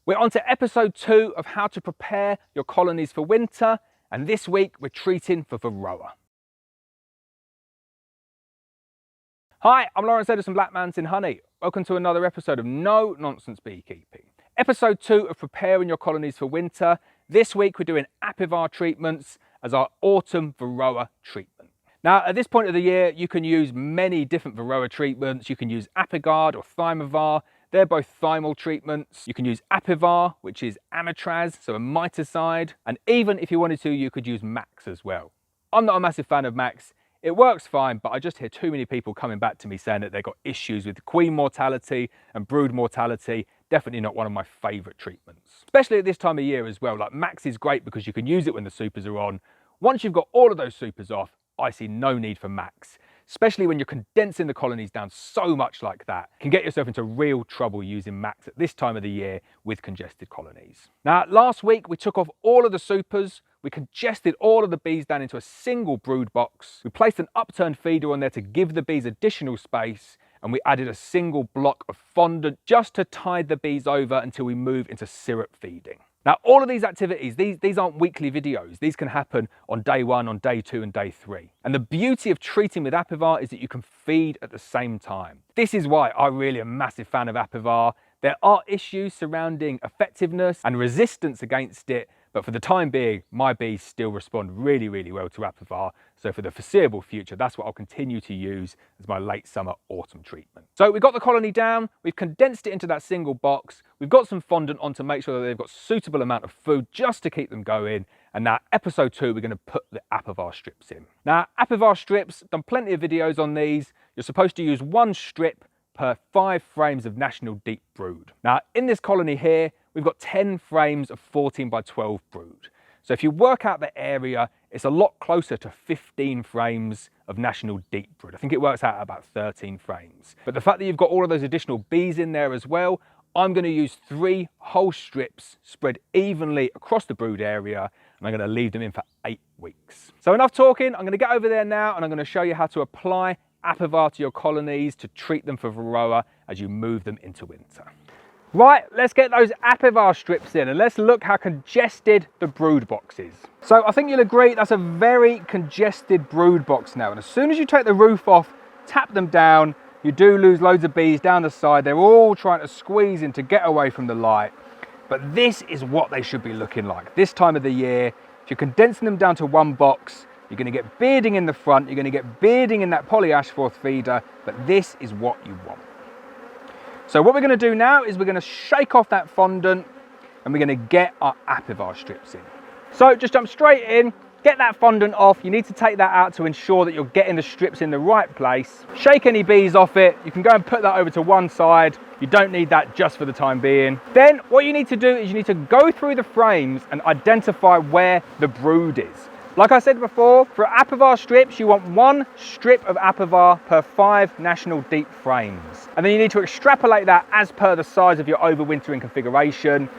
We're on to episode 2 of how to prepare your colonies for winter, and this week we're treating for Varroa. Hi, I'm Lawrence Edison Black Mountain Honey. Welcome to another episode of No Nonsense Beekeeping. Episode 2 of preparing your colonies for winter. This week we're doing apivar treatments as our autumn Varroa treatment. Now at this point of the year you can use many different Varroa treatments. You can use Apigard or Thymovar. They're both thymal treatments. You can use Apivar, which is amitraz, so a miticide. And even if you wanted to, you could use Max as well. I'm not a massive fan of Max. It works fine, but I just hear too many people coming back to me saying that they've got issues with queen mortality and brood mortality. Definitely not one of my favourite treatments. Especially at this time of year as well. Like Max is great because you can use it when the supers are on. Once you've got all of those supers off, I see no need for Max. Especially when you're condensing the colonies down so much like that. You can get yourself into real trouble using Max at this time of the year with congested colonies. Now, last week we took off all of the supers. We congested all of the bees down into a single brood box. We placed an upturned feeder on there to give the bees additional space, and we added a single block of fondant just to tide the bees over until we move into syrup feeding. Now, all of these activities, these aren't weekly videos. These can happen on day 1, on day 2 and day 3. And the beauty of treating with Apivar is that you can feed at the same time. This is why I really am a massive fan of Apivar. There are issues surrounding effectiveness and resistance against it, but for the time being, my bees still respond really, really well to Apivar. So for the foreseeable future, that's what I'll continue to use as my late summer, autumn treatment. So we've got the colony down, we've condensed it into that single box, we've got some fondant on to make sure that they've got suitable amount of food just to keep them going. And now episode 2, we're going to put the Apivar strips in. Now Apivar strips, done plenty of videos on these. You're supposed to use 1 strip per 5 frames of national deep brood. Now in this colony here, we've got 10 frames of 14 by 12 brood. So if you work out the area, it's a lot closer to 15 frames of national deep brood. I think it works out at about 13 frames. But the fact that you've got all of those additional bees in there as well, I'm going to use 3 whole strips spread evenly across the brood area, and I'm going to leave them in for 8 weeks. So enough talking, I'm going to get over there now and I'm going to show you how to apply Apivar to your colonies to treat them for Varroa as you move them into winter. Right, let's get those Apivar strips in and let's look how congested the brood box is. So I think you'll agree that's a very congested brood box now. And as soon as you take the roof off, tap them down, you do lose loads of bees down the side. They're all trying to squeeze in to get away from the light. But this is what they should be looking like. This time of the year, if you're condensing them down to 1 box, you're going to get bearding in the front, you're going to get bearding in that polyashforth feeder, but this is what you want. So what we're going to do now is we're going to shake off that fondant and we're going to get our Apivar strips in. So just jump straight in, get that fondant off. You need to take that out to ensure that you're getting the strips in the right place. Shake any bees off it. You can go and put that over to one side. You don't need that just for the time being. Then what you need to do is you need to go through the frames and identify where the brood is. Like I said before, for Apivar strips, you want 1 strip of Apivar per 5 national deep frames. And then you need to extrapolate that as per the size of your overwintering configuration.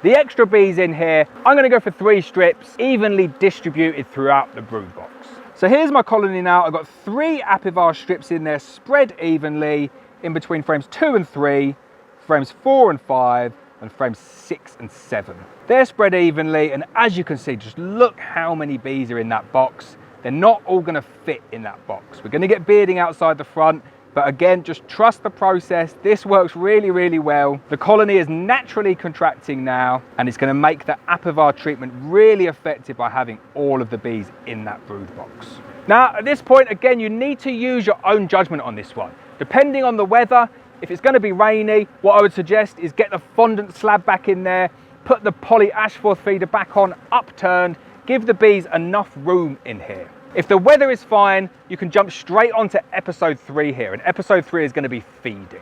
The extra bees in here, I'm going to go for 3 strips, evenly distributed throughout the brood box. So here's my colony now. I've got 3 Apivar strips in there, spread evenly in between frames 2 and 3, frames 4 and 5, and frames 6 and 7. They're spread evenly, and as you can see, just look how many bees are in that box. They're not all going to fit in that box. We're going to get bearding outside the front, but again, just trust the process. This works really, really well. The colony is naturally contracting now, and it's going to make the Apivar treatment really effective by having all of the bees in that brood box. Now, at this point, again, you need to use your own judgment on this one. Depending on the weather, if it's going to be rainy, what I would suggest is get the fondant slab back in there, put the polyashforth feeder back on, upturned, give the bees enough room in here. If the weather is fine, you can jump straight on to episode 3 here, and episode 3 is going to be feeding.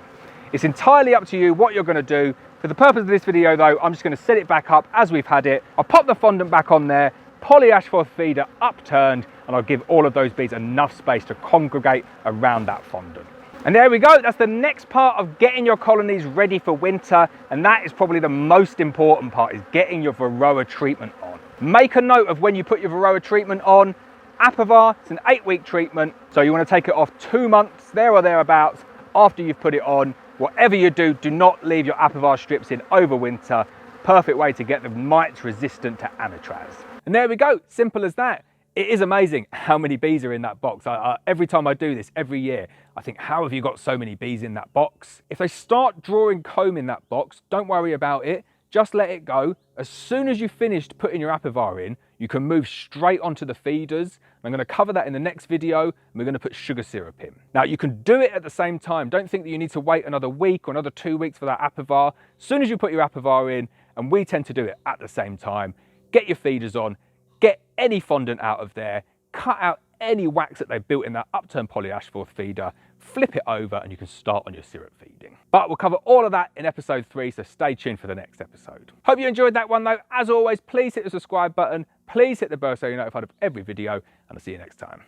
It's entirely up to you what you're going to do. For the purpose of this video though, I'm just going to set it back up as we've had it. I'll pop the fondant back on there, polyashforth feeder upturned, and I'll give all of those bees enough space to congregate around that fondant. And there we go, that's the next part of getting your colonies ready for winter, and that is probably the most important part, is getting your Varroa treatment on. Make a note of when you put your Varroa treatment on. Apivar, it's an 8-week treatment, so you want to take it off 2 months, there or thereabouts, after you've put it on. Whatever you do, do not leave your Apivar strips in over winter. perfect way to get the mites resistant to anatraz. And there we go, simple as that. It is amazing how many bees are in that box. Every time I do this, every year, I think, how have you got so many bees in that box? If they start drawing comb in that box, don't worry about it. Just let it go. As soon as you've finished putting your apivar in, you can move straight onto the feeders. I'm going to cover that in the next video, and we're going to put sugar syrup in. Now, you can do it at the same time. Don't think that you need to wait another week or another 2 weeks for that apivar. As soon as you put your apivar in, and we tend to do it at the same time, get your feeders on, get any fondant out of there, cut out any wax that they've built in that upturned polyash fourth feeder, flip it over, and you can start on your syrup feeding. But we'll cover all of that in episode 3, so stay tuned for the next episode. Hope you enjoyed that one though. As always, please hit the subscribe button, please hit the bell so you're notified of every video, and I'll see you next time.